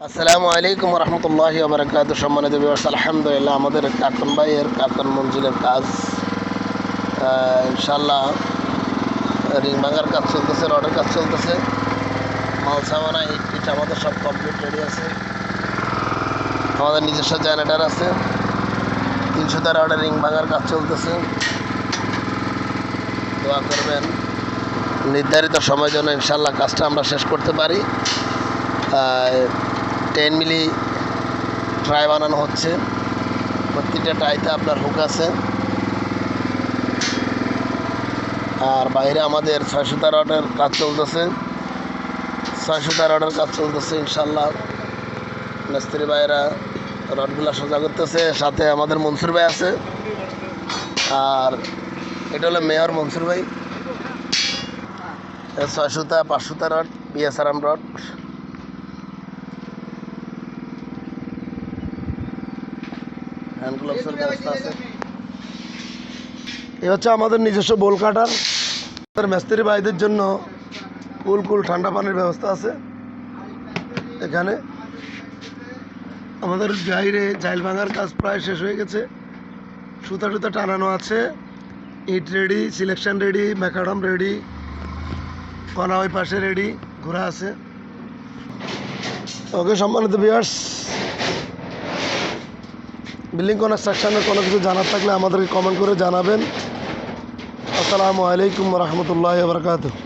আসসালামু আলাইকুম রহমতুল্লাহি ওবরাকাত। সম্মানিত ভিউয়ার্স, আলহামদুলিল্লাহ আমাদের কাকন ভাইয়ের কাকন মঞ্জিলের কাজ ইনশাল্লাহ রিং ভাঙার কাজ চলতেছে, রডের কাজ চলতেছে, মাল সামানা ইট টিট আমাদের সব কমপ্লিট রেডি আছে। আমাদের নিজস্ব জেনারেটার আছে। 300 রডের রিং ভাঙার কাজ চলতেছে। দোয়া করবেন নির্ধারিত সময়ের জন্য ইনশাল্লাহ কাজটা আমরা শেষ করতে পারি। 10 মিলি ট্রাই বানানো হচ্ছে। প্রতিটা টাইতে আপনার হুক আছে। আর বাইরে আমাদের 600 রডের কাজ চলতেছে। 600 রডের কাজ চলতেছে ইনশাল্লাহ। মিস্ত্রি ভাইরা রডগুলো সোজা করতেছে। সাথে আমাদের মনসুর ভাই আছে। আর এটা হলো মেয়র মনসুর ভাই। 600 500 রড পিএসআরএম রড। হ্যান্ড গ্লাভসের ব্যবস্থা আছে। এ হচ্ছে আমাদের নিজস্ব বোল কাটার। মিস্ত্রি ভাইদের জন্য কুল ঠান্ডা পানির ব্যবস্থা আছে। এখানে আমাদের বাইরে জাইল ভাঙার কাজ প্রায় শেষ হয়ে গেছে। সুতা টুতা টানানো আছে। ইট ready, selection ready, macadam ready, কলা ওই পাশে রেডি, ঘোরা আছে। ওকে সম্মানিত ভিউয়ার্স, বিল্ডিং কনস্ট্রাকশনের কোনো কিছু জানার থাকলে আমাদেরকে কমেন্ট করে জানাবেন। আসসালামু আলাইকুম রহমতুল্লাহি ওয়া বারাকাতুহু।